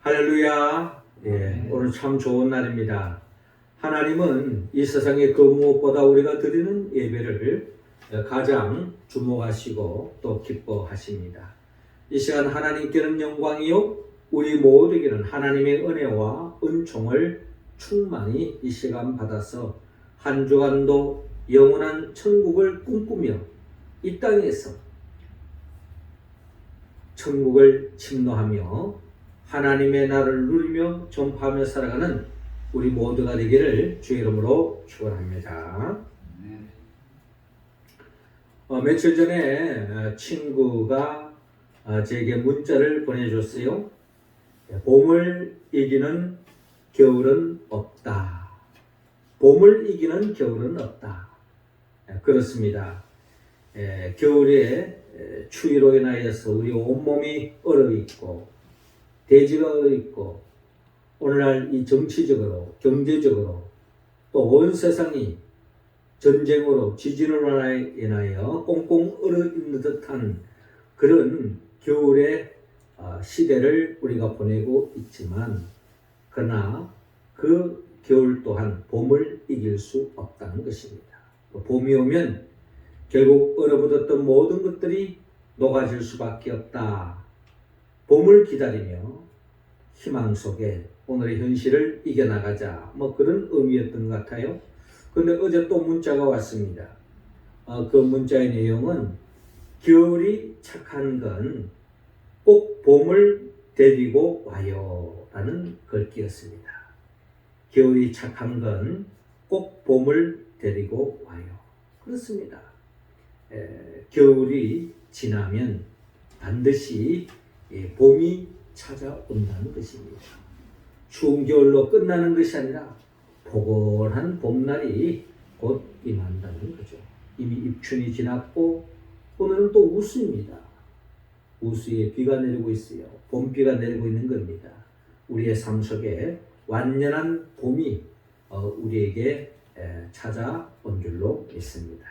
할렐루야. 오늘 참 좋은 날입니다. 하나님은 이 세상에 그 무엇보다 우리가 드리는 예배를 가장 주목하시고 또 기뻐하십니다. 이 시간 하나님께는 영광이요 우리 모두에게는 하나님의 은혜와 은총을 충만히 이 시간 받아서 한 주간도 영원한 천국을 꿈꾸며 이 땅에서 천국을 침노하며 하나님의 나라를 누리며 전파하며 살아가는 우리 모두가 되기를 주의 이름으로 축원합니다. 며칠 전에 친구가 제게 문자를 보내줬어요. 봄을 이기는 겨울은 없다. 봄을 이기는 겨울은 없다. 그렇습니다. 겨울에 추위로 인하여서 우리 온몸이 얼어있고 대지가 얼어있고 오늘날 이 정치적으로 경제적으로 또 온 세상이 전쟁으로 지진으로 인하여 꽁꽁 얼어있는 듯한 그런 겨울의 시대를 우리가 보내고 있지만 그러나 그 겨울 또한 봄을 이길 수 없다는 것입니다. 봄이 오면 결국 얼어붙었던 모든 것들이 녹아질 수밖에 없다. 봄을 기다리며 희망 속에 오늘의 현실을 이겨나가자 그런 의미였던 것 같아요. 그런데 어제 또 문자가 왔습니다. 그 문자의 내용은 겨울이 착한 건 꼭 봄을 데리고 와요 라는 글귀였습니다. 겨울이 착한 건 꼭 봄을 데리고 와요. 그렇습니다. 겨울이 지나면 반드시 봄이 찾아온다는 것입니다. 추운 겨울로 끝나는 것이 아니라 포근한 봄날이 곧 임한다는 거죠. 이미 입춘이 지났고 오늘은 또 우수입니다. 우수에 비가 내리고 있어요. 봄비가 내리고 있는 겁니다. 우리의 삶 속에 완연한 봄이 우리에게 찾아온 줄로 믿습니다.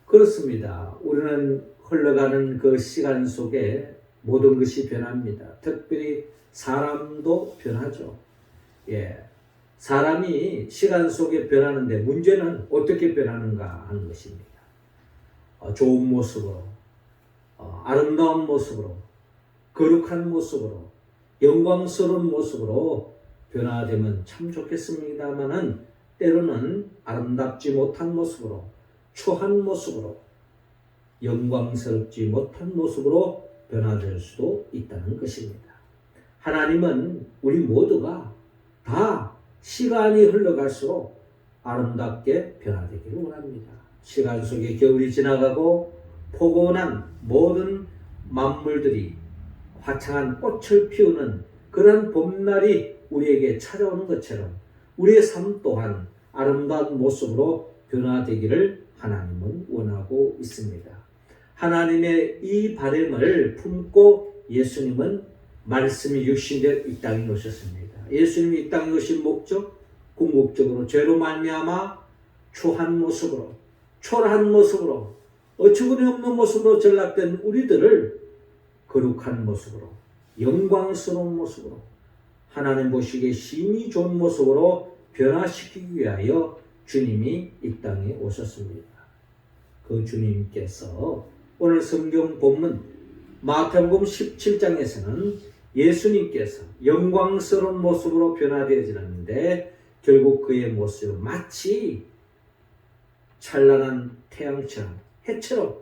그렇습니다. 우리는 흘러가는 그 시간 속에 모든 것이 변합니다. 특별히 사람도 변하죠. 사람이 시간 속에 변하는데 문제는 어떻게 변하는가 하는 것입니다. 좋은 모습으로, 아름다운 모습으로, 거룩한 모습으로, 영광스러운 모습으로 변화되면 참 좋겠습니다만은 때로는 아름답지 못한 모습으로, 추한 모습으로, 영광스럽지 못한 모습으로 변화될 수도 있다는 것입니다. 하나님은 우리 모두가 다 시간이 흘러갈수록 아름답게 변화되기를 원합니다. 시간 속에 겨울이 지나가고 포근한 모든 만물들이 화창한 꽃을 피우는 그런 봄날이 우리에게 찾아오는 것처럼 우리의 삶 또한 아름다운 모습으로 변화되기를 하나님은 원하고 있습니다. 하나님의 이 바람을 품고 예수님은 말씀이 육신되어 이 땅에 오셨습니다. 예수님이 이 땅에 오신 목적, 궁극적으로 죄로 말미암아 추한 모습으로, 초라한 모습으로, 어처구니 없는 모습으로 전락된 우리들을 거룩한 모습으로, 영광스러운 모습으로, 하나님 보시기에 심히 좋은 모습으로 변화시키기 위하여 주님이 이 땅에 오셨습니다. 그 주님께서 오늘 성경 본문 마태복음 17장에서는 예수님께서 영광스러운 모습으로 변화되어지는데 결국 그의 모습은 마치 찬란한 태양처럼 해처럼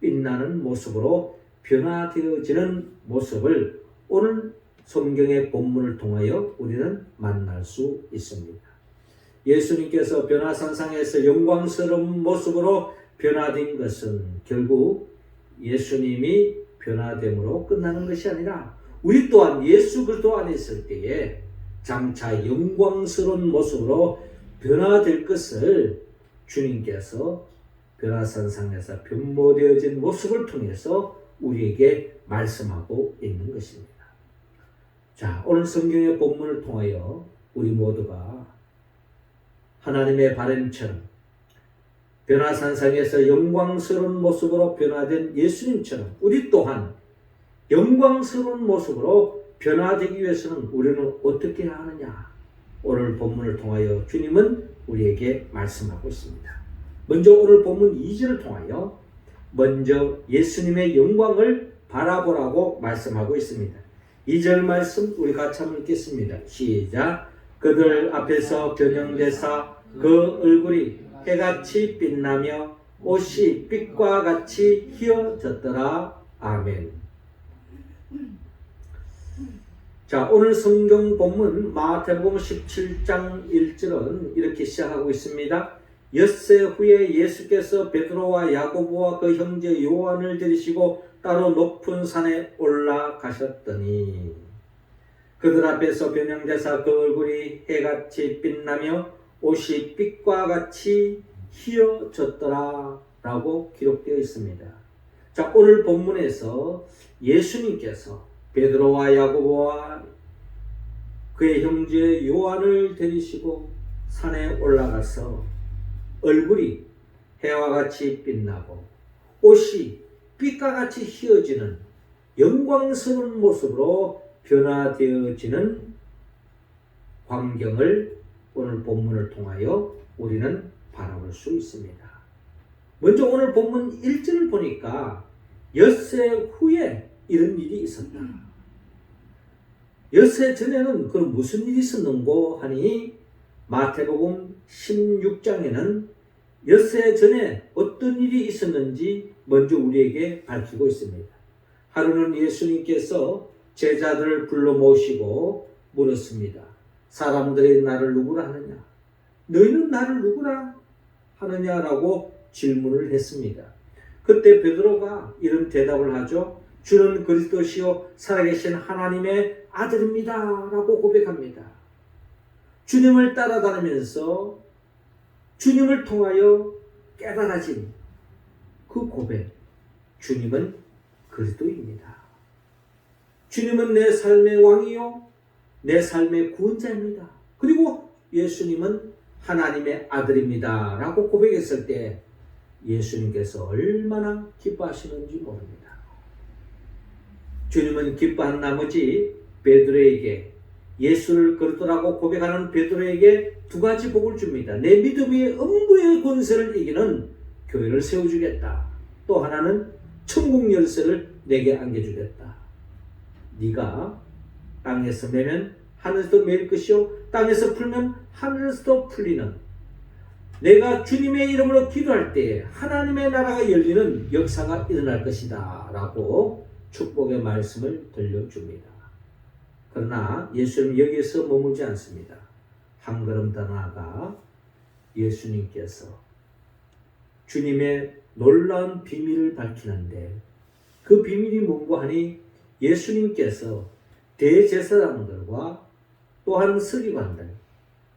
빛나는 모습으로 변화되어지는 모습을 오늘 성경의 본문을 통하여 우리는 만날 수 있습니다. 예수님께서 변화산상에서 영광스러운 모습으로 변화된 것은 결국 예수님이 변화됨으로 끝나는 것이 아니라 우리 또한 예수 그리스도 안에 있을 때에 장차 영광스러운 모습으로 변화될 것을 주님께서 변화산상에서 변모되어진 모습을 통해서 우리에게 말씀하고 있는 것입니다. 자, 오늘 성경의 본문을 통하여 우리 모두가 하나님의 바람처럼 변화산상에서 영광스러운 모습으로 변화된 예수님처럼 우리 또한 영광스러운 모습으로 변화되기 위해서는 우리는 어떻게 해야 하느냐? 오늘 본문을 통하여 주님은 우리에게 말씀하고 있습니다. 먼저 오늘 본문 2절을 통하여 먼저 예수님의 영광을 바라보라고 말씀하고 있습니다. 2절 말씀 우리 같이 한번 읽겠습니다. 시작. 그들 앞에서 변형되사 그 얼굴이 해같이 빛나며 옷이 빛과 같이 휘어졌더라. 아멘. 자, 오늘 성경 본문 마태복음 17장 1절은 이렇게 시작하고 있습니다. 엿새 후에 예수께서 베드로와 야고보와 그 형제 요한을 데리시고 따로 높은 산에 올라가셨더니 그들 앞에서 변형되사 그 얼굴이 해같이 빛나며 옷이 빛과 같이 휘어졌더라 라고 기록되어 있습니다. 자, 오늘 본문에서 예수님께서 베드로와 야고보와 그의 형제 요한을 데리시고 산에 올라가서 얼굴이 해와 같이 빛나고 옷이 빛과 같이 휘어지는 영광스러운 모습으로 변화되어지는 광경을 오늘 본문을 통하여 우리는 바라볼 수 있습니다. 먼저 오늘 본문 1절을 보니까 엿새 후에 이런 일이 있었다. 엿새 전에는 그럼 무슨 일이 있었는고 하니 마태복음 16장에는 엿새 전에 어떤 일이 있었는지 먼저 우리에게 밝히고 있습니다. 하루는 예수님께서 제자들을 불러 모시고 물었습니다. 사람들이 나를 누구라 하느냐? 너희는 나를 누구라 하느냐라고 질문을 했습니다. 그때 베드로가 이런 대답을 하죠. 주는 그리스도시요 살아계신 하나님의 아들입니다 라고 고백합니다. 주님을 따라다니면서 주님을 통하여 깨달아진 그 고백, 주님은 그리스도입니다. 주님은 내 삶의 왕이요 내 삶의 구원자입니다. 그리고 예수님은 하나님의 아들입니다 라고 고백했을 때 예수님께서 얼마나 기뻐하시는지 모릅니다. 주님은 기뻐한 나머지 베드로에게 예수를 그리스도라고 고백하는 베드로에게 두 가지 복을 줍니다. 내 믿음이 음부의 권세를 이기는 교회를 세워주겠다. 또 하나는 천국 열쇠를 내게 안겨주겠다. 네가 땅에서 매면 하늘에서도 매일 것이요 땅에서 풀면 하늘에서도 풀리는 내가 주님의 이름으로 기도할 때 하나님의 나라가 열리는 역사가 일어날 것이다 라고 축복의 말씀을 들려줍니다. 그러나 예수님은 여기에서 머물지 않습니다. 한 걸음 더 나아가 예수님께서 주님의 놀라운 비밀을 밝히는데 그 비밀이 뭔고 하니 예수님께서 대제사장들과 또한 서기관들,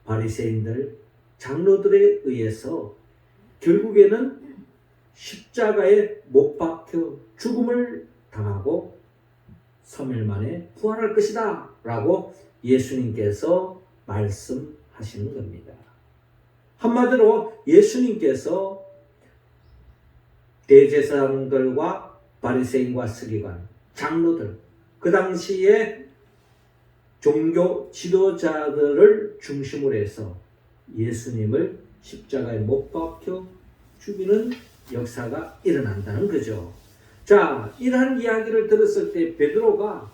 바리새인들, 장로들에 의해서 결국에는 십자가에 못 박혀 죽음을 당하고 3일 만에 부활할 것이다 라고 예수님께서 말씀하시는 겁니다. 한마디로 예수님께서 대제사장들과 바리새인과 서기관, 장로들, 그 당시에 종교 지도자들을 중심으로 해서 예수님을 십자가에 못 박혀 죽이는 역사가 일어난다는 거죠. 자, 이러한 이야기를 들었을 때 베드로가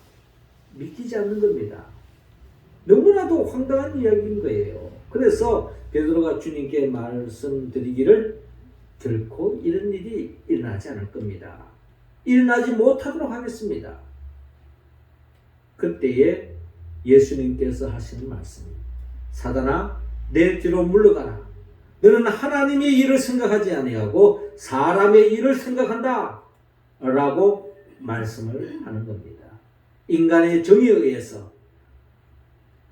믿기지 않는 겁니다. 너무나도 황당한 이야기인 거예요. 그래서 베드로가 주님께 말씀드리기를 결코 이런 일이 일어나지 않을 겁니다. 일어나지 못하도록 하겠습니다. 그때에 예수님께서 하시는 말씀입니다. 사단아, 내 뒤로 물러가라. 너는 하나님의 일을 생각하지 아니하고 사람의 일을 생각한다 라고 말씀을 하는 겁니다. 인간의 정의에 의해서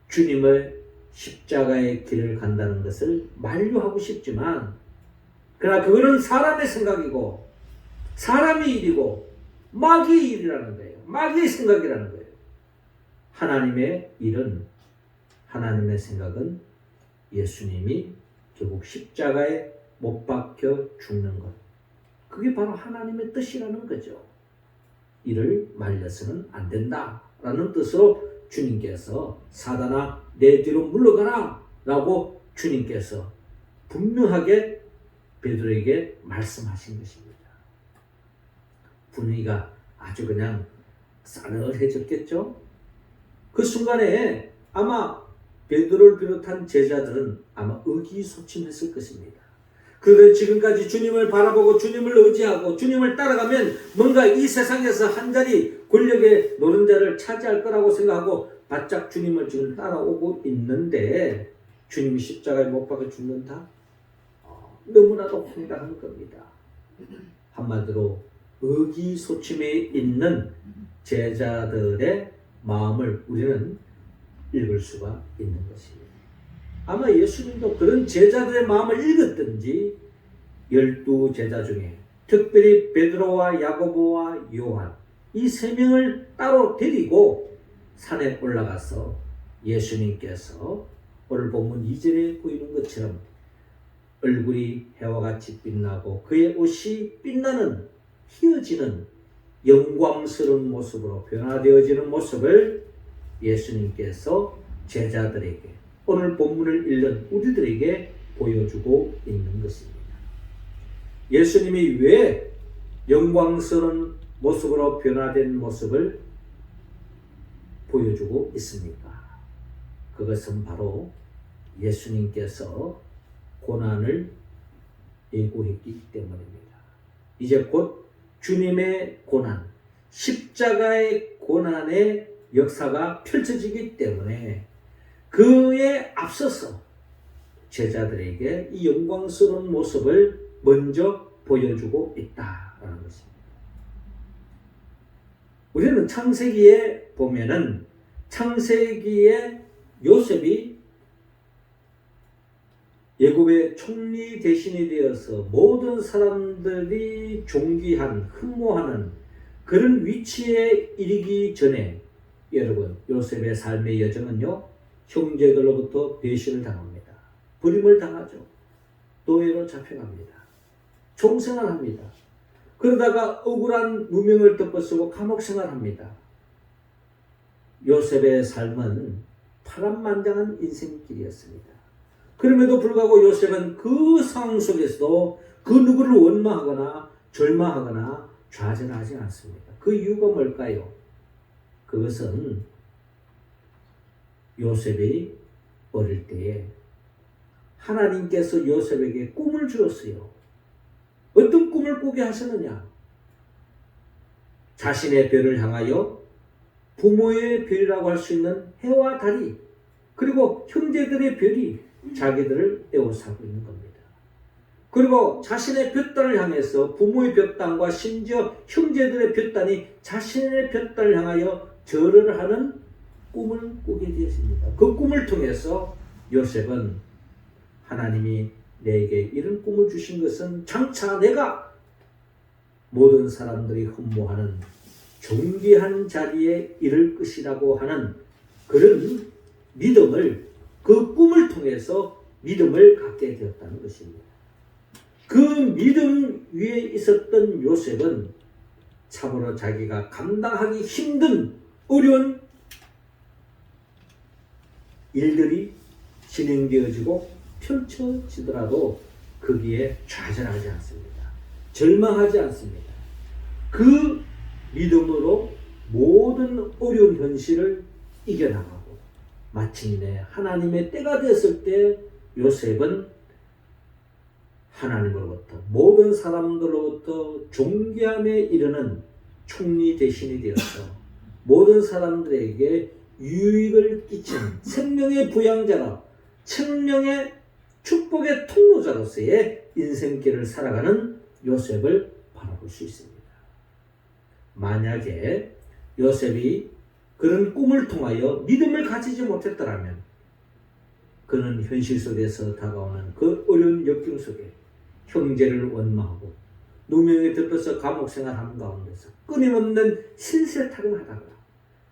주님의 십자가의 길을 간다는 것을 만류하고 싶지만 그러나 그거는 사람의 생각이고 사람의 일이고 마귀의 일이라는 거예요. 마귀의 생각이라는 거예요. 하나님의 일은, 하나님의 생각은 예수님이 결국 십자가에 못 박혀 죽는 것. 그게 바로 하나님의 뜻이라는 거죠. 이를 말려서는 안 된다라는 뜻으로 주님께서 사단아 내 뒤로 물러가라 라고 주님께서 분명하게 베드로에게 말씀하신 것입니다. 분위기가 아주 그냥 싸늘해졌겠죠. 그 순간에 아마 베드로를 비롯한 제자들은 아마 의기소침했을 것입니다. 그들은 지금까지 주님을 바라보고 주님을 의지하고 주님을 따라가면 뭔가 이 세상에서 한 자리 권력의 노른자를 차지할 거라고 생각하고 바짝 주님을 지금 따라오고 있는데 주님이 십자가에 못 박아 죽는다? 너무나도 황당한 겁니다. 한마디로 의기소침해 있는 제자들의 마음을 우리는 읽을 수가 있는 것입니다. 아마 예수님도 그런 제자들의 마음을 읽었든지 12제자 중에 특별히 베드로와 야고보와 요한 이 세 명을 따로 데리고 산에 올라가서 예수님께서 오늘 본문 2절에 보이는 것처럼 얼굴이 해와 같이 빛나고 그의 옷이 빛나는 휘어지는 영광스러운 모습으로 변화되어지는 모습을 예수님께서 제자들에게 오늘 본문을 읽는 우리들에게 보여주고 있는 것입니다. 예수님이 왜 영광스러운 모습으로 변화된 모습을 보여주고 있습니까? 그것은 바로 예수님께서 고난을 예고했기 때문입니다. 이제 곧 주님의 고난, 십자가의 고난의 역사가 펼쳐지기 때문에 그에 앞서서 제자들에게 이 영광스러운 모습을 먼저 보여주고 있다라는 것입니다. 우리는 창세기에 보면은 창세기에 요셉이 애굽의 총리 대신이 되어서 모든 사람들이 존귀한 흠모하는 그런 위치에 이르기 전에 여러분 요셉의 삶의 여정은요 형제들로부터 배신을 당합니다. 버림을 당하죠. 노예로 잡혀갑니다. 종생활합니다. 그러다가 억울한 누명을 덮어쓰고 감옥생활합니다. 요셉의 삶은 파란만장한 인생길이었습니다. 그럼에도 불구하고 요셉은 그 상황 속에서도 그 누구를 원망하거나 절망하거나 좌절하지 않습니다. 그 이유가 뭘까요? 그것은 요셉이 어릴 때에 하나님께서 요셉에게 꿈을 주었어요. 어떤 꿈을 꾸게 하셨느냐? 자신의 별을 향하여 부모의 별이라고 할 수 있는 해와 달이 그리고 형제들의 별이 자기들을 에워싸고 있는 겁니다. 그리고 자신의 볕단을 향해서 부모의 볕단과 심지어 형제들의 볕단이 자신의 볕단을 향하여 절을 하는 꿈을 꾸게 되었습니다. 그 꿈을 통해서 요셉은 하나님이 내게 이런 꿈을 주신 것은 장차 내가 모든 사람들이 흠모하는 존귀한 자리에 이를 것이라고 하는 그런 믿음을 그 꿈을 통해서 믿음을 갖게 되었다는 것입니다. 그 믿음 위에 있었던 요셉은 참으로 자기가 감당하기 힘든 어려운 일들이 진행되어지고 펼쳐지더라도 거기에 좌절하지 않습니다. 절망하지 않습니다. 그 믿음으로 모든 어려운 현실을 이겨나가고 마침내 하나님의 때가 되었을 때 요셉은 하나님으로부터 모든 사람들로부터 존귀함에 이르는 총리 대신이 되어서 모든 사람들에게 유익을 끼치는 생명의 부양자라 생명의 축복의 통로자로서의 인생길을 살아가는 요셉을 바라볼 수 있습니다. 만약에 요셉이 그런 꿈을 통하여 믿음을 가지지 못했더라면 그는 현실 속에서 다가오는 그 어려운 역경 속에 형제를 원망하고 누명에 덮여서 감옥생활하는 가운데서 끊임없는 신세타령하다가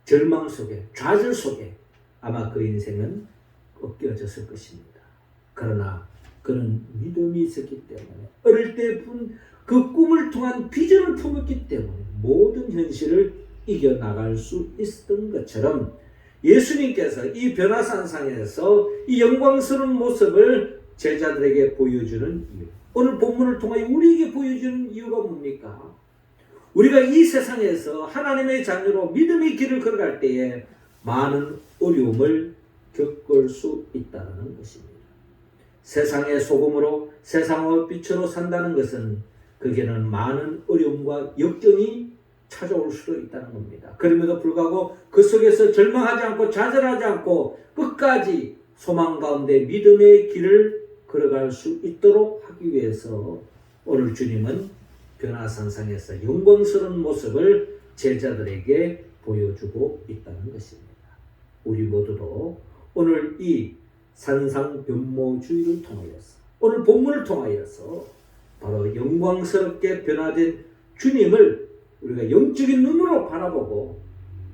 절망 속에 좌절 속에 아마 그 인생은 꺾여졌을 것입니다. 그러나 그는 믿음이 있었기 때문에 어릴 때 그 꿈을 통한 비전을 품었기 때문에 모든 현실을 이겨나갈 수 있었던 것처럼 예수님께서 이 변화산상에서 이 영광스러운 모습을 제자들에게 보여주는 이유, 오늘 본문을 통하여 우리에게 보여주는 이유가 뭡니까? 우리가 이 세상에서 하나님의 자녀로 믿음의 길을 걸어갈 때에 많은 어려움을 겪을 수 있다는 것입니다. 세상의 소금으로 세상의 빛으로 산다는 것은 그게는 많은 어려움과 역경이 찾아올 수도 있다는 겁니다. 그럼에도 불구하고 그 속에서 절망하지 않고 좌절하지 않고 끝까지 소망 가운데 믿음의 길을 걸어갈 수 있도록 하기 위해서 오늘 주님은 변화산상에서 영광스러운 모습을 제자들에게 보여주고 있다는 것입니다. 우리 모두도 오늘 이 산상변모주의를 통하여서, 오늘 본문을 통하여서 바로 영광스럽게 변화된 주님을 우리가 영적인 눈으로 바라보고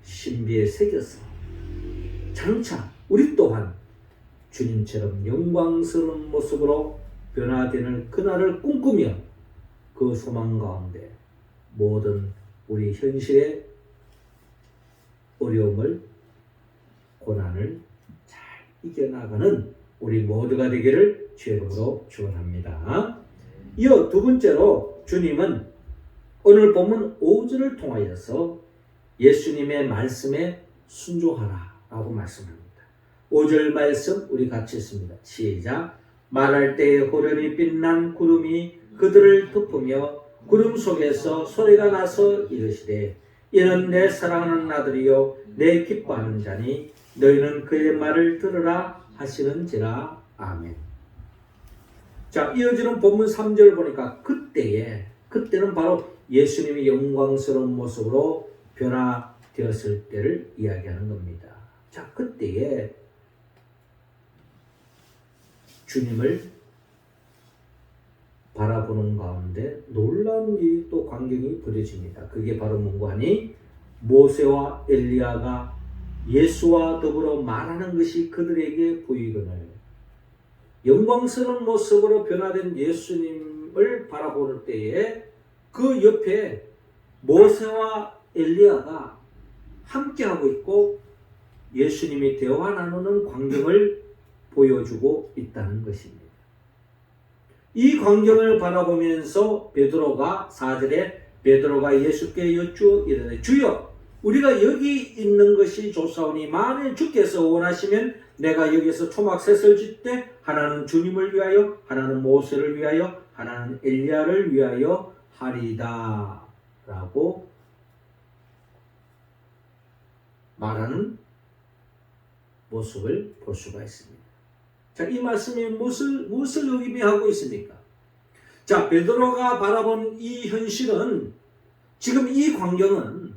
신비에 새겨서 장차 우리 또한 주님처럼 영광스러운 모습으로 변화되는 그날을 꿈꾸며 그 소망 가운데 모든 우리 현실의 어려움을, 고난을 잘 이겨나가는 우리 모두가 되기를 주의 이름으로 축원합니다. 이어 두 번째로 주님은 오늘 본문 5절을 통하여서 예수님의 말씀에 순종하라 라고 말씀합니다. 5절 말씀 우리 같이 읽습니다. 시작. 말할 때에 호련히 빛난 구름이 그들을 덮으며 구름 속에서 소리가 나서 이르시되 이는 내 사랑하는 아들이요 내 기뻐하는 자니 너희는 그의 말을 들으라 하시는지라. 아멘. 자, 이어지는 본문 3절 보니까 그때는 바로 예수님이 영광스러운 모습으로 변화되었을 때를 이야기하는 겁니다. 자, 그때에 주님을 바라보는 가운데 놀라운 일이 또 광경이 벌어집니다. 그게 바로 뭔가 하니 모세와 엘리야가 예수와 더불어 말하는 것이 그들에게 보이거늘 영광스러운 모습으로 변화된 예수님을 바라보는 때에 그 옆에 모세와 엘리야가 함께하고 있고 예수님이 대화 나누는 광경을 보여주고 있다는 것입니다. 이 광경을 바라보면서 베드로가 4절에 베드로가 예수께 여쭈어 이르되 주여 우리가 여기 있는 것이 좋사오니 만일 주께서 원하시면 내가 여기서 초막셋을 짓되 하나는 주님을 위하여 하나는 모세를 위하여 하나는 엘리야를 위하여 하리다 라고 말하는 모습을 볼 수가 있습니다. 자, 이 말씀이 무엇을 의미하고 있습니까? 자, 베드로가 바라본 이 현실은, 지금 이 광경은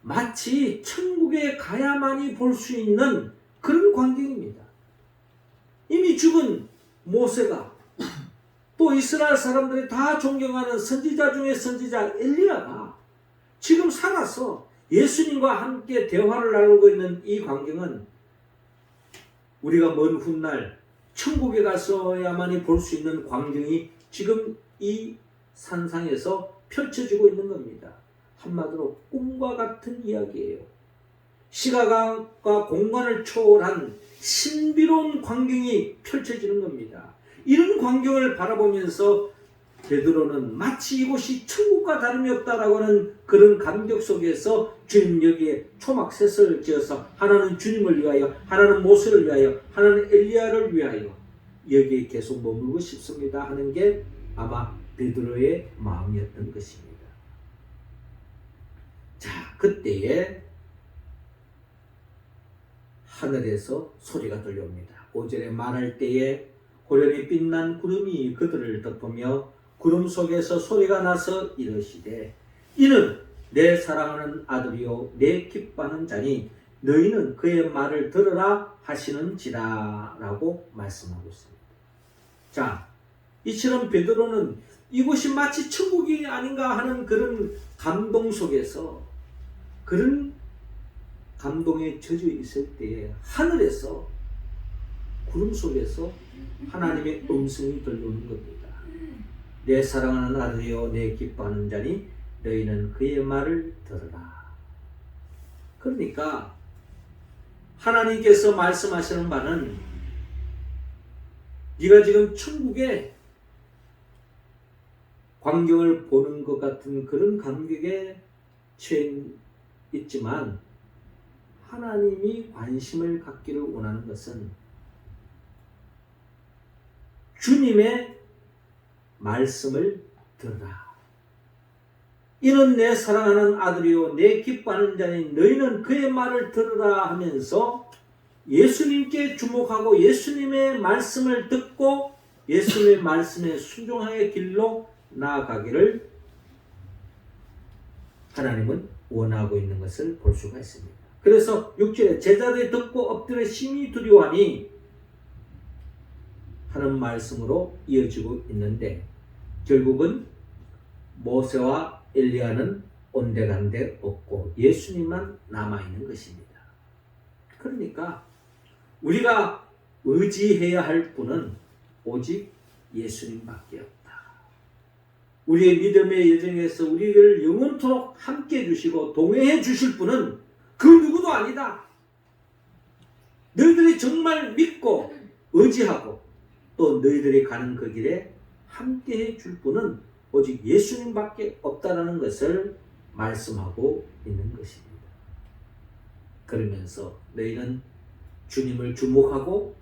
마치 천국에 가야만이 볼 수 있는 그런 광경입니다. 이미 죽은 모세가 또 이스라엘 사람들이 다 존경하는 선지자 중에 선지자 엘리야가 지금 살아서 예수님과 함께 대화를 나누고 있는 이 광경은 우리가 먼 훗날 천국에 가서야만이 볼 수 있는 광경이 지금 이 산상에서 펼쳐지고 있는 겁니다. 한마디로 꿈과 같은 이야기예요. 시간과 공간을 초월한 신비로운 광경이 펼쳐지는 겁니다. 이런 광경을 바라보면서 베드로는 마치 이곳이 천국과 다름이 없다라고 하는 그런 감격 속에서 주님 여기에 초막셋을 지어서 하나는 주님을 위하여 하나는 모세를 위하여 하나는 엘리야를 위하여 여기에 계속 머물고 싶습니다 하는 게 아마 베드로의 마음이었던 것입니다. 자, 그때에 하늘에서 소리가 들려옵니다. 5절에 말할 때에 호련히 빛난 구름이 그들을 덮으며 구름 속에서 소리가 나서 이르시되 이는 내 사랑하는 아들이요 내 기뻐하는 자니 너희는 그의 말을 들으라 하시는지라 라고 말씀하고 있습니다. 자, 이처럼 베드로는 이곳이 마치 천국이 아닌가 하는 그런 감동 속에서, 그런 감동에 젖어 있을 때에 하늘에서 구름 속에서 하나님의 음성이 들려오는 겁니다. 내 사랑하는 아들이여 내 기뻐하는 자니 너희는 그의 말을 들으라. 그러니까 하나님께서 말씀하시는 바는 네가 지금 천국의 광경을 보는 것 같은 그런 감격에 취해 있지만 하나님이 관심을 갖기를 원하는 것은 주님의 말씀을 들으라. 이는 내 사랑하는 아들이요 내 기뻐하는 자니 너희는 그의 말을 들으라 하면서 예수님께 주목하고 예수님의 말씀을 듣고 예수님의 말씀에 순종하의 길로 나아가기를 하나님은 원하고 있는 것을 볼 수가 있습니다. 그래서 6절에 제자들이 듣고 엎드려 심히 두려워하니 하는 말씀으로 이어지고 있는데 결국은 모세와 엘리야는 온데간데 없고 예수님만 남아있는 것입니다. 그러니까 우리가 의지해야 할 분은 오직 예수님밖에 없다. 우리의 믿음의 여정에서 우리를 영원토록 함께 해주시고 동행해 주실 분은 그 누구도 아니다. 너희들이 정말 믿고 의지하고 또 너희들이 가는 그 길에 함께 해줄 분은 오직 예수님밖에 없다라는 것을 말씀하고 있는 것입니다. 그러면서 너희는 주님을 주목하고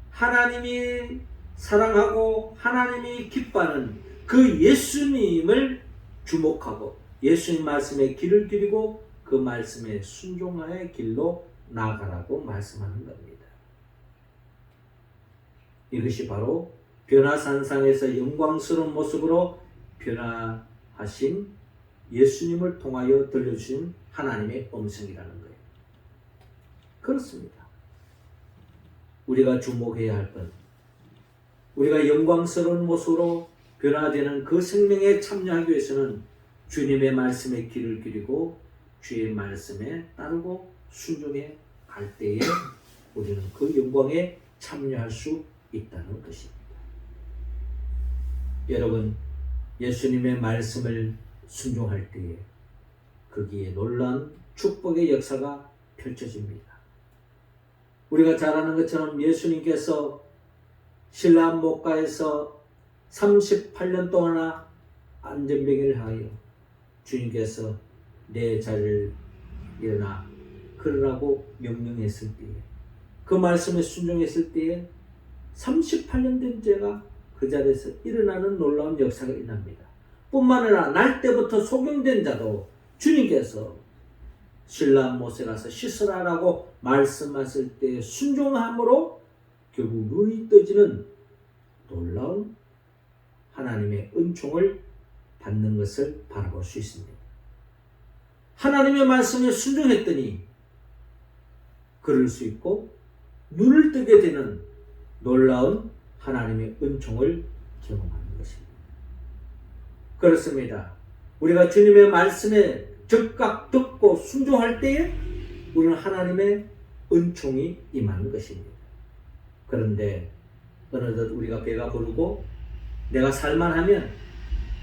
하나님이 사랑하고 하나님이 기뻐하는 그 예수님을 주목하고 예수님 말씀에 길을 들이고 그 말씀에 순종하의 길로 나아가라고 말씀하는 겁니다. 이것이 바로 변화산상에서 영광스러운 모습으로 변화하신 예수님을 통하여 들려주신 하나님의 음성이라는 거예요. 그렇습니다. 우리가 주목해야 할 것, 우리가 영광스러운 모습으로 변화되는 그 생명에 참여하기 위해서는 주님의 말씀에 귀를 기울이고 주의 말씀에 따르고 순종해 갈 때에 우리는 그 영광에 참여할 수 있다는 것입니다. 여러분, 예수님의 말씀을 순종할 때에 거기에 놀라운 축복의 역사가 펼쳐집니다. 우리가 잘 아는 것처럼 예수님께서 신랑 목가에서 38년 동안 안전병을 하여 주님께서 내 자리를 일어나 걸으라고 명령했을 때에 그 말씀에 순종했을 때에 38년 된 죄가 그 자리에서 일어나는 놀라운 역사가 일어납니다. 뿐만 아니라 날 때부터 소경된 자도 주님께서 신랑 못에 가서 씻으라라고 말씀하실 때 순종함으로 결국 눈이 떠지는 놀라운 하나님의 은총을 받는 것을 바라볼 수 있습니다. 하나님의 말씀에 순종했더니 그럴 수 있고 눈을 뜨게 되는 놀라운 하나님의 은총을 경험하는 것입니다. 그렇습니다. 우리가 주님의 말씀에 즉각 듣고 순종할 때에 우리는 하나님의 은총이 임하는 것입니다. 그런데 어느덧 우리가 배가 부르고 내가 살만하면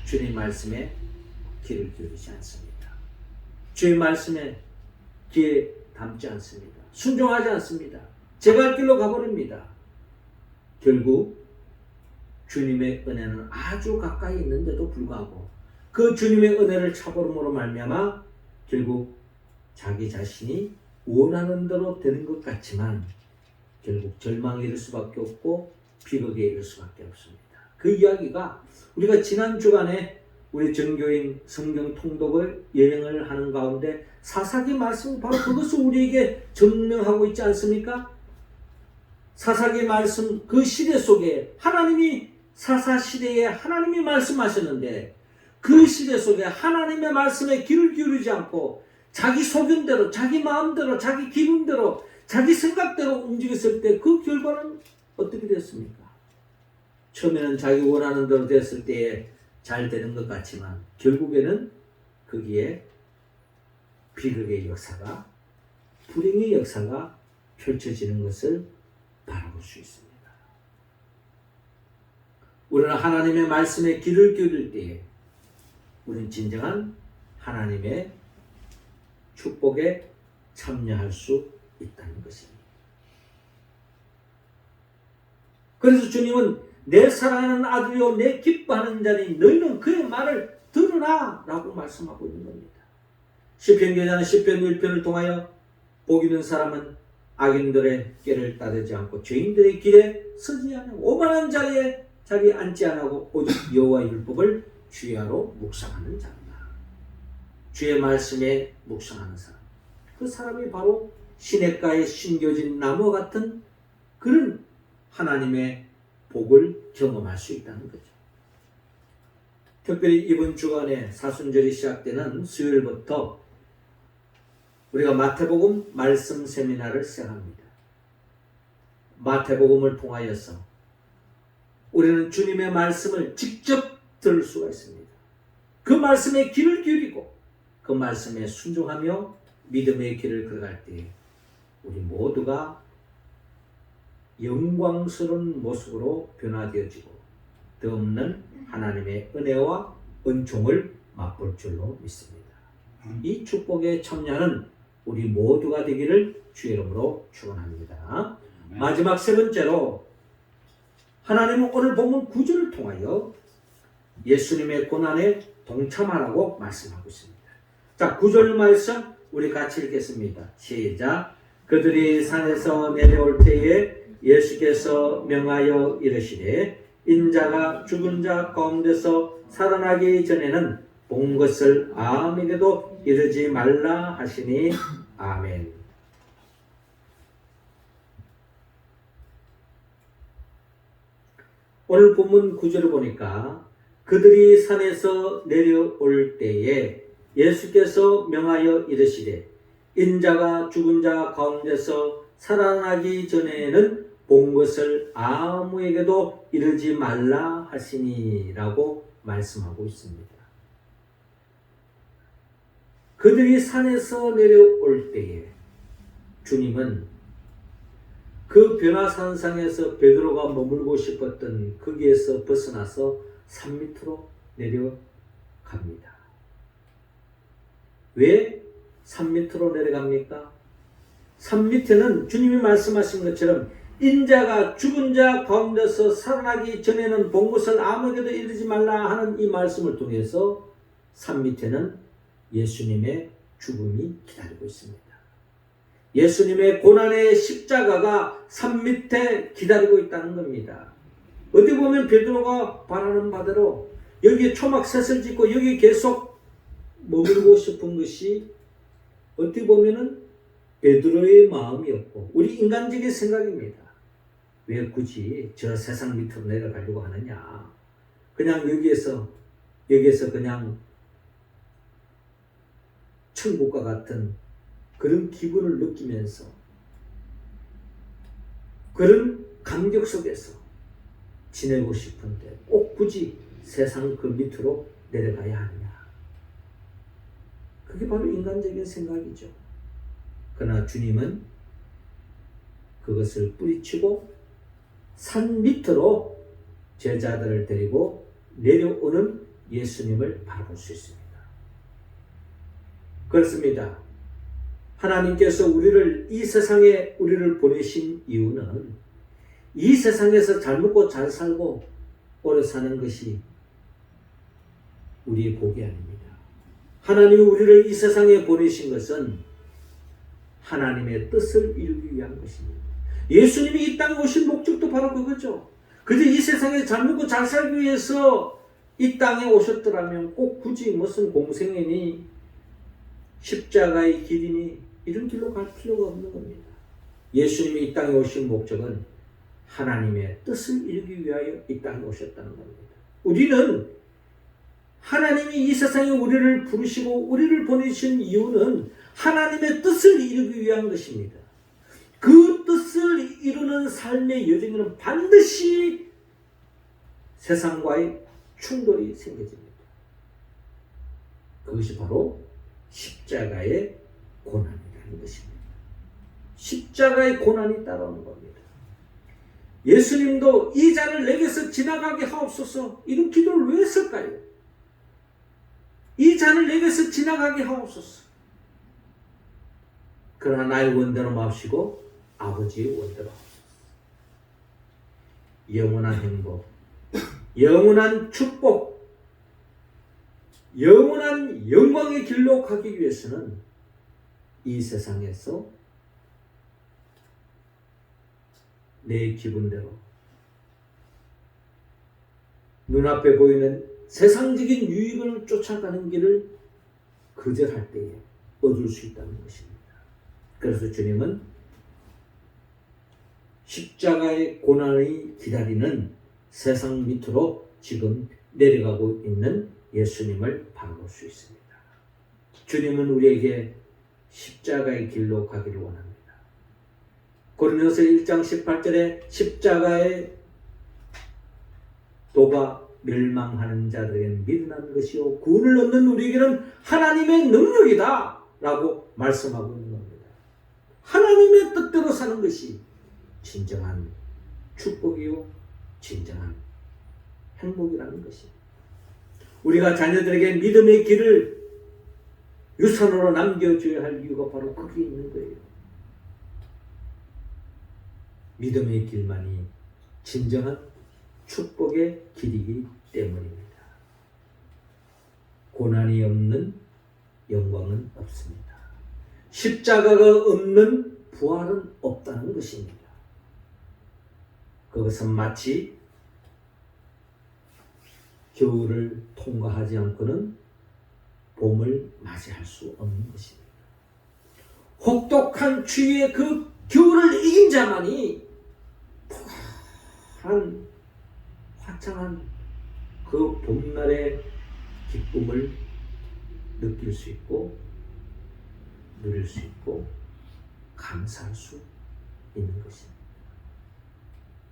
주님 말씀에 귀를 기울이지 않습니다. 주의 말씀에 귀에 담지 않습니다. 순종하지 않습니다. 제 갈 길로 가버립니다. 결국 주님의 은혜는 아주 가까이 있는데도 불구하고 그 주님의 은혜를 차버림으로 말미암아 결국 자기 자신이 원하는 대로 되는 것 같지만 결국 절망에 이를 수밖에 없고 비극에 이를 수밖에 없습니다. 그 이야기가 우리가 지난 주간에 우리 전교인 성경 통독을 여행을 하는 가운데 사사기 말씀이 바로 그것을 우리에게 증명하고 있지 않습니까? 사사기 말씀 그 시대 속에 하나님이 사사 시대에 하나님이 말씀하셨는데 그 시대 속에 하나님의 말씀에 귀를 기울이지 않고 자기 소견대로 자기 마음대로 자기 기분대로 자기 생각대로 움직였을 때 그 결과는 어떻게 됐습니까? 처음에는 자기 원하는 대로 됐을 때에 잘 되는 것 같지만 결국에는 거기에 비극의 역사가 불행의 역사가 펼쳐지는 것을 바라볼 수 있습니다. 우리는 하나님의 말씀에 귀를 기울일 때에 우리는 진정한 하나님의 축복에 참여할 수 있다는 것입니다. 그래서 주님은 내 사랑하는 아들이요 내 기뻐하는 자니 너희는 그의 말을 들으라 라고 말씀하고 있는 겁니다. 시편 기자는 시편 1편을 통하여 복 있는 사람은 악인들의 길을 따르지 않고 죄인들의 길에 서지 않고 오만한 자리에 앉지 않고 오직 여호와의 율법을 주야로 묵상하는 자입니다. 주의 말씀에 묵상하는 사람, 그 사람이 바로 시냇가에 심겨진 나무와 같은 그런 하나님의 복을 경험할 수 있다는 거죠. 특별히 이번 주간에 사순절이 시작되는 수요일부터 우리가 마태복음 말씀 세미나를 시작합니다. 마태복음을 통하여서 우리는 주님의 말씀을 직접 들을 수가 있습니다. 그 말씀에 귀를 기울이고 그 말씀에 순종하며 믿음의 길을 걸어갈 때 우리 모두가 영광스러운 모습으로 변화되어지고 더없는 하나님의 은혜와 은총을 맛볼 줄로 믿습니다. 이 축복에 참여하는 우리 모두가 되기를 주의 이름으로 축원합니다. 마지막 세 번째로 하나님은 오늘 본문 9절을 통하여 예수님의 고난에 동참하라고 말씀하고 있습니다. 자, 9절 말씀 우리 같이 읽겠습니다. 시작. 그들이 산에서 내려올 때에 예수께서 명하여 이르시되 인자가 죽은 자 가운데서 살아나기 전에는 본 것을 아무에게도 이르지 말라 하시니 아멘. 오늘 본문 9절을 보니까 그들이 산에서 내려올 때에 예수께서 명하여 이르시되 인자가 죽은 자 가운데서 살아나기 전에는 본 것을 아무에게도 이르지 말라 하시니라고 말씀하고 있습니다. 그들이 산에서 내려올 때에 주님은 그 변화산상에서 베드로가 머물고 싶었던 거기에서 벗어나서 산 밑으로 내려갑니다. 왜 산 밑으로 내려갑니까? 산 밑에는 주님이 말씀하신 것처럼 인자가 죽은 자 가운데서 살아나기 전에는 본 것을 아무에게도 이르지 말라 하는 이 말씀을 통해서 산 밑에는 예수님의 죽음이 기다리고 있습니다. 예수님의 고난의 십자가가 산 밑에 기다리고 있다는 겁니다. 어디 보면 베드로가 바라는 바대로 여기에 초막셋을 짓고 여기 계속 머물고 싶은 것이 어떻게 보면은 베드로의 마음이었고 우리 인간적인 생각입니다. 왜 굳이 저 세상 밑으로 내려가려고 하느냐. 그냥 여기에서 그냥 천국과 같은 그런 기분을 느끼면서 그런 감격 속에서 지내고 싶은데 꼭 굳이 세상 그 밑으로 내려가야 하느냐. 그게 바로 인간적인 생각이죠. 그러나 주님은 그것을 뿌리치고 산 밑으로 제자들을 데리고 내려오는 예수님을 바라볼 수 있습니다. 그렇습니다. 하나님께서 이 세상에 우리를 보내신 이유는 이 세상에서 잘 먹고 잘 살고 오래 사는 것이 우리의 복이 아닙니다. 하나님이 우리를 이 세상에 보내신 것은 하나님의 뜻을 이루기 위한 것입니다. 예수님이 이 땅에 오신 목적도 바로 그거죠. 그저 이 세상에 잘 먹고 잘 살기 위해서 이 땅에 오셨더라면 꼭 굳이 무슨 공생애니 십자가의 길이니 이런 길로 갈 필요가 없는 겁니다. 예수님이 이 땅에 오신 목적은 하나님의 뜻을 이루기 위하여 이 땅에 오셨다는 겁니다. 우리는 하나님이 이 세상에 우리를 부르시고 우리를 보내신 이유는 하나님의 뜻을 이루기 위한 것입니다. 그 뜻을 이루는 삶의 여정에는 반드시 세상과의 충돌이 생겨집니다. 그것이 바로 십자가의 고난이라는 것입니다. 십자가의 고난이 따라오는 겁니다. 예수님도 이 잔을 내게서 지나가게 하옵소서 이런 기도를 왜 했을까요? 이 잔을 내게서 지나가게 하옵소서. 그러나 나의 원대로 마옵시고 아버지의 원대로 하옵소서. 영원한 행복, 영원한 축복, 영원한 영광의 길로 가기 위해서는 이 세상에서 내 기분대로 눈앞에 보이는 세상적인 유익을 쫓아가는 길을 거절할 때에 얻을 수 있다는 것입니다. 그래서 주님은 십자가의 고난이 기다리는 세상 밑으로 지금 내려가고 있는 예수님을 바라볼 수 있습니다. 주님은 우리에게 십자가의 길로 가기를 원합니다. 고린도서 1장 18절에 십자가의 도가 멸망하는 자들에게는 미련한 것이요 구원을 얻는 우리에게는 하나님의 능력이다 라고 말씀하고 있는 겁니다. 하나님의 뜻대로 사는 것이 진정한 축복이요 진정한 행복이라는 것입니다. 우리가 자녀들에게 믿음의 길을 유산으로 남겨줘야 할 이유가 바로 거기에 있는 거예요. 믿음의 길만이 진정한 축복의 길이기 때문입니다. 고난이 없는 영광은 없습니다. 십자가가 없는 부활은 없다는 것입니다. 그것은 마치 겨울을 통과하지 않고는 봄을 맞이할 수 없는 것입니다. 혹독한 추위의 그 겨울을 이긴 자만이 푸근한 화창한 그 봄날의 기쁨을 느낄 수 있고 누릴 수 있고 감사할 수 있는 것입니다.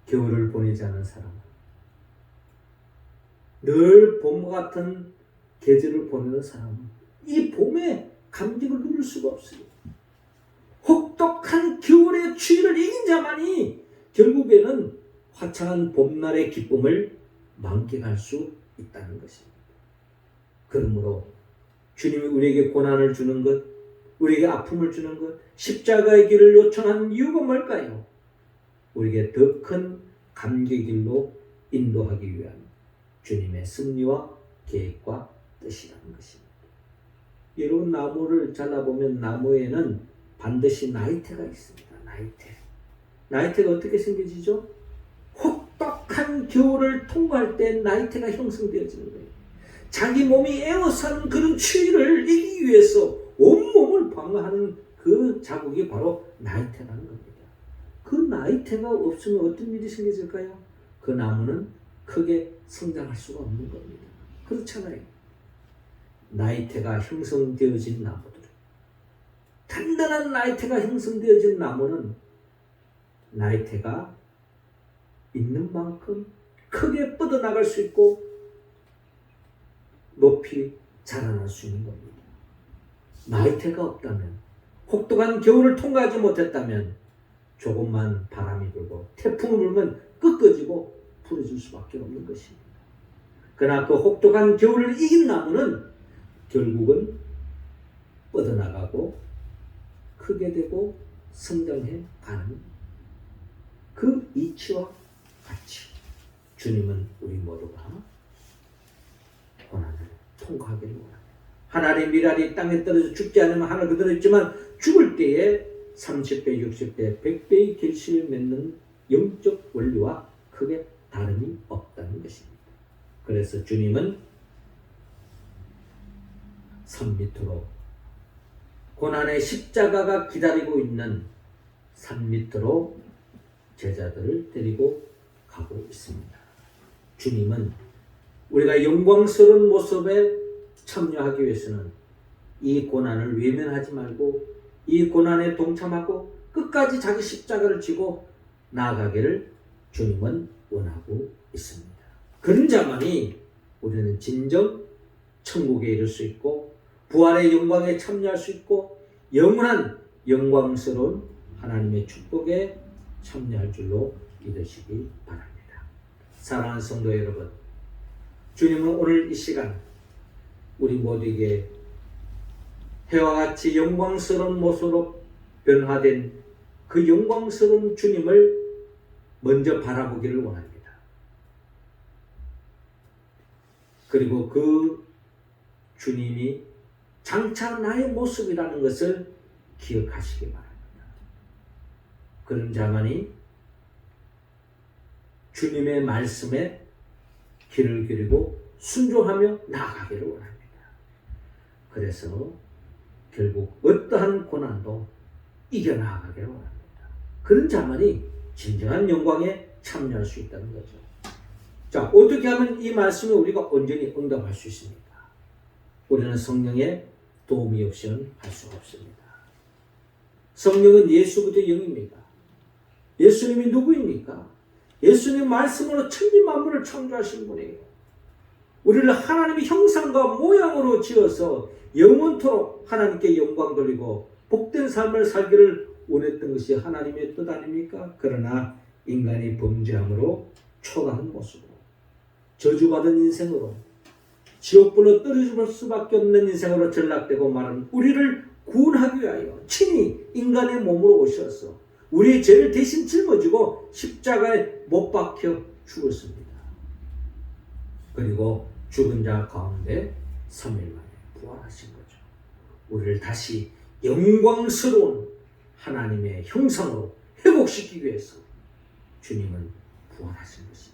겨울을 보내지 않은 사람은 늘 봄과 같은 계절을 보내는 사람은 이 봄의 감격을 누릴 수가 없어요. 혹독한 겨울의 추위를 이긴 자만이 결국에는 화창한 봄날의 기쁨을 만끽할 수 있다는 것입니다. 그러므로 주님이 우리에게 고난을 주는 것, 우리에게 아픔을 주는 것, 십자가의 길을 요청하는 이유가 뭘까요? 우리에게 더 큰 감격의 길로 인도하기 위한 주님의 섭리와 계획과 뜻이라는 것입니다. 여러분 나무를 잘라보면 나무에는 반드시 나이테가 있습니다. 나이테가 어떻게 생겨지죠? 혹독한 겨울을 통과할 때 나이테가 형성되어지는 거예요. 자기 몸이 에워싸는 그런 추위를 이기기 위해서 온몸을 방어하는 그 자국이 바로 나이테라는 겁니다. 그 나이테가 없으면 어떤 일이 생겨질까요? 그 나무는 크게 성장할 수가 없는 겁니다. 그렇잖아요. 나이테가 형성되어진 나무들, 단단한 나이테가 형성되어진 나무는 나이테가 있는 만큼 크게 뻗어나갈 수 있고 높이 자라날 수 있는 겁니다. 나이테가 없다면, 혹독한 겨울을 통과하지 못했다면 조금만 바람이 불고 태풍이 불면 꺾어지고 부러질 수밖에 없는 것입니다. 그러나 그 혹독한 겨울을 이긴 나무는 결국은 뻗어나가고 크게 되고 성장해 가는 그 이치와 같이 주님은 우리 모두가 고난을 통과하기를 원합니다. 하나님의 미랄이 땅에 떨어져 죽지 않으면 하늘 그대로 있지만 죽을 때에 30배, 60배, 100배의 결실을 맺는 영적 원리와 크게 다름이 없다는 것입니다. 그래서 주님은 산 밑으로, 고난의 십자가가 기다리고 있는 산 밑으로 제자들을 데리고 가고 있습니다. 주님은 우리가 영광스러운 모습에 참여하기 위해서는 이 고난을 외면하지 말고 이 고난에 동참하고 끝까지 자기 십자가를 지고 나아가기를 주님은 원하고 있습니다. 그런 자만이 우리는 진정 천국에 이를 수 있고 부활의 영광에 참여할 수 있고 영원한 영광스러운 하나님의 축복에 참여할 줄로 믿으시기 바랍니다. 사랑하는 성도 여러분, 주님은 오늘 이 시간 우리 모두에게 해와 같이 영광스러운 모습으로 변화된 그 영광스러운 주님을 먼저 바라보기를 원합니다. 그리고 그 주님이 장차 나의 모습이라는 것을 기억하시기 바랍니다. 그런 자만이 주님의 말씀에 귀를 기울이고 순종하며 나아가기를 원합니다. 그래서 결국 어떠한 고난도 이겨나가기를 원합니다. 그런 자만이 진정한 영광에 참여할 수 있다는 거죠. 자, 어떻게 하면 이 말씀에 우리가 온전히 응답할 수 있습니까? 우리는 성령의 도움이 없이는 할 수가 없습니다. 성령은 예수부터 영입니다. 예수님이 누구입니까? 예수님 말씀으로 천지만물을 창조하신 분이에요. 우리를 하나님의 형상과 모양으로 지어서 영원토록 하나님께 영광 돌리고 복된 삶을 살기를 원했던 것이 하나님의 뜻 아닙니까? 그러나 인간이 범죄함으로 초라한 모습으로 저주받은 인생으로 지옥불로 떨어질 수밖에 없는 인생으로 전락되고 말은 우리를 구원하기 위하여 친히 인간의 몸으로 오셔서 우리의 죄를 대신 짊어지고 십자가에 못 박혀 죽었습니다. 그리고 죽은 자 가운데 3일 만에 부활하신 거죠. 우리를 다시 영광스러운 하나님의 형상으로 회복시키기 위해서 주님은 부활하신 것입니다.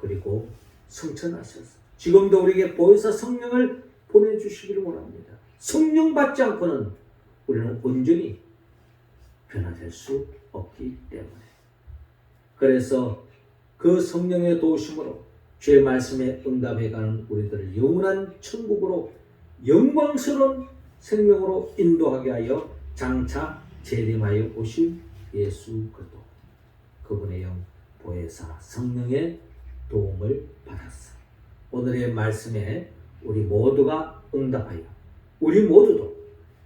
그리고 성천하셔서 지금도 우리에게 보혜사 성령을 보내주시기를 원합니다. 성령 받지 않고는 우리는 온전히 변화될 수 없기 때문에. 그래서 그 성령의 도우심으로 주의 말씀에 응답해가는 우리들을 영원한 천국으로 영광스러운 생명으로 인도하게 하여 장차 재림하여 오신 예수 그리스도 그분의 영 보혜사 성령의 도움을 받았어. 오늘의 말씀에 우리 모두가 응답하여 우리 모두도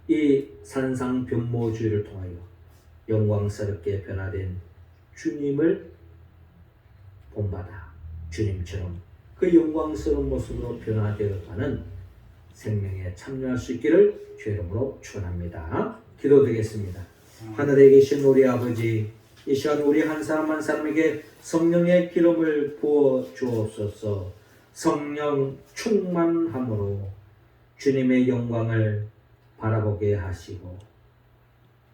이 산상변모주의를 통하여 영광스럽게 변화된 주님을 본받아 주님처럼 그 영광스러운 모습으로 변화되어가는 생명에 참여할 수 있기를 주의 이름으로 축원합니다. 기도드리겠습니다. 하늘에 계신 우리 아버지, 이 시간 우리 한 사람 한 사람에게 성령의 기름을 부어 주옵소서. 성령 충만함으로 주님의 영광을 바라보게 하시고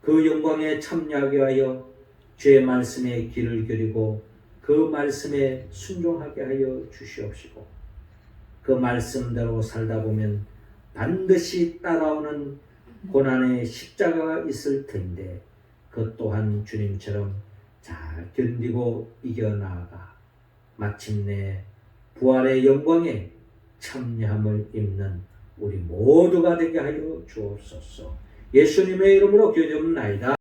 그 영광에 참여하게 하여 주의 말씀에 귀를 기울이고 그 말씀에 순종하게 하여 주시옵시고 그 말씀대로 살다 보면 반드시 따라오는 고난의 십자가가 있을 텐데 그 또한 주님처럼 잘 견디고 이겨나가 마침내 부활의 영광에 참여함을 입는 우리 모두가 되게 하여 주옵소서. 예수님의 이름으로 기도드립니다.